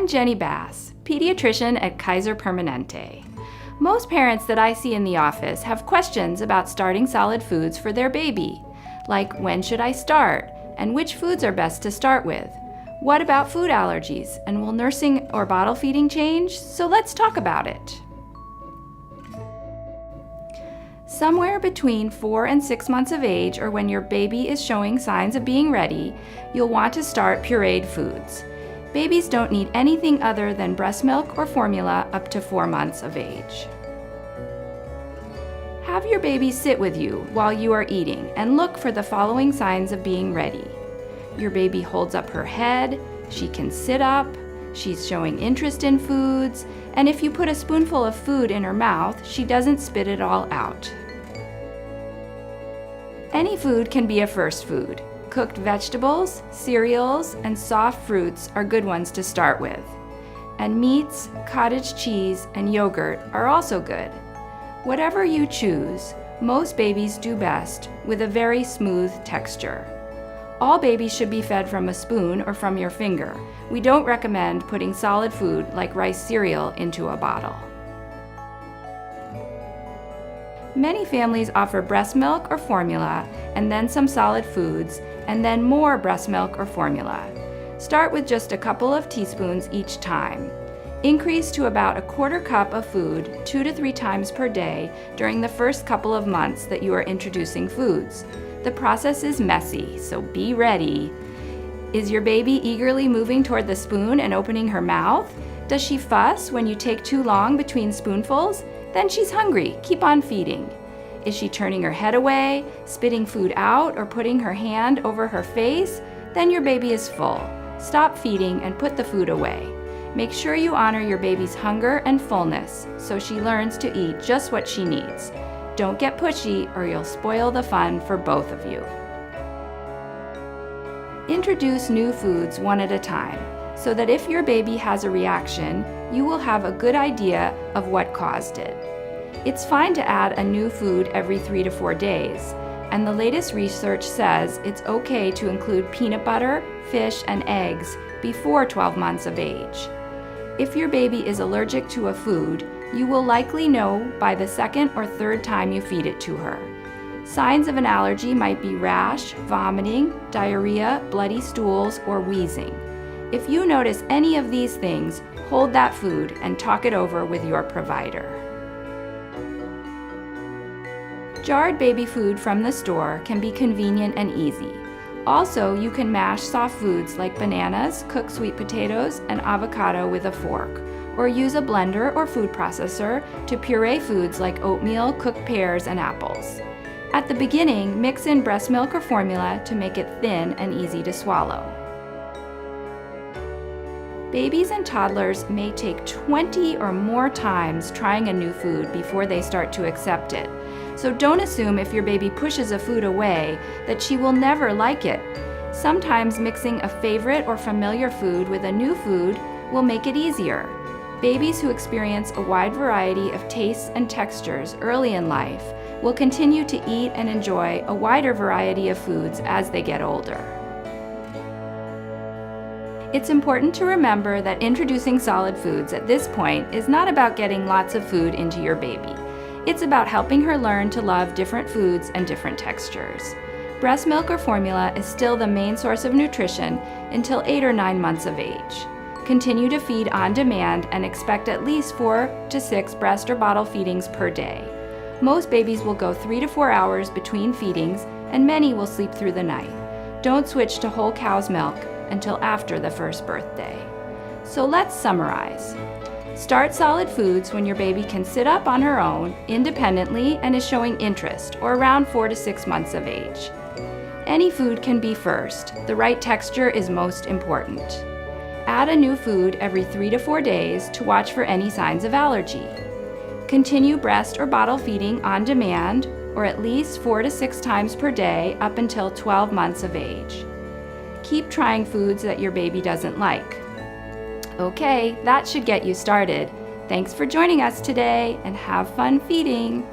I'm Jenny Bass, pediatrician at Kaiser Permanente. Most parents that I see in the office have questions about starting solid foods for their baby, like when should I start, and which foods are best to start with? What about food allergies, and will nursing or bottle feeding change? So let's talk about it. Somewhere between 4 and 6 months of age, or when your baby is showing signs of being ready, you'll want to start pureed foods. Babies don't need anything other than breast milk or formula up to 4 months of age. Have your baby sit with you while you are eating and look for the following signs of being ready. Your baby holds up her head, she can sit up, she's showing interest in foods, and if you put a spoonful of food in her mouth, she doesn't spit it all out. Any food can be a first food. Cooked vegetables, cereals, and soft fruits are good ones to start with. And meats, cottage cheese, and yogurt are also good. Whatever you choose, most babies do best with a very smooth texture. All babies should be fed from a spoon or from your finger. We don't recommend putting solid food like rice cereal into a bottle. Many families offer breast milk or formula, and then some solid foods, and then more breast milk or formula. Start with just a couple of teaspoons each time. Increase to about a quarter cup of food 2 to 3 times per day during the first couple of months that you are introducing foods. The process is messy, so be ready. Is your baby eagerly moving toward the spoon and opening her mouth? Does she fuss when you take too long between spoonfuls? Then she's hungry. Keep on feeding. Is she turning her head away, spitting food out, or putting her hand over her face? Then your baby is full. Stop feeding and put the food away. Make sure you honor your baby's hunger and fullness so she learns to eat just what she needs. Don't get pushy or you'll spoil the fun for both of you. Introduce new foods one at a time so that if your baby has a reaction, you will have a good idea of what caused it. It's fine to add a new food every 3 to 4 days, and the latest research says it's okay to include peanut butter, fish, and eggs before 12 months of age. If your baby is allergic to a food, you will likely know by the 2nd or 3rd time you feed it to her. Signs of an allergy might be rash, vomiting, diarrhea, bloody stools, or wheezing. If you notice any of these things, hold that food and talk it over with your provider. Jarred baby food from the store can be convenient and easy. Also, you can mash soft foods like bananas, cooked sweet potatoes, and avocado with a fork, or use a blender or food processor to puree foods like oatmeal, cooked pears, and apples. At the beginning, mix in breast milk or formula to make it thin and easy to swallow. Babies and toddlers may take 20 or more times trying a new food before they start to accept it. So don't assume if your baby pushes a food away that she will never like it. Sometimes mixing a favorite or familiar food with a new food will make it easier. Babies who experience a wide variety of tastes and textures early in life will continue to eat and enjoy a wider variety of foods as they get older. It's important to remember that introducing solid foods at this point is not about getting lots of food into your baby. It's about helping her learn to love different foods and different textures. Breast milk or formula is still the main source of nutrition until 8 or 9 months of age. Continue to feed on demand and expect at least 4 to 6 breast or bottle feedings per day. Most babies will go 3 to 4 hours between feedings, and many will sleep through the night. Don't switch to whole cow's milk until after the first birthday. So let's summarize. Start solid foods when your baby can sit up on her own independently and is showing interest, or around 4 to 6 months of age. Any food can be first. The right texture is most important. Add a new food every 3 to 4 days to watch for any signs of allergy. Continue breast or bottle feeding on demand, or at least 4 to 6 times per day up until 12 months of age. Keep trying foods that your baby doesn't like. Okay, that should get you started. Thanks for joining us today, and have fun feeding.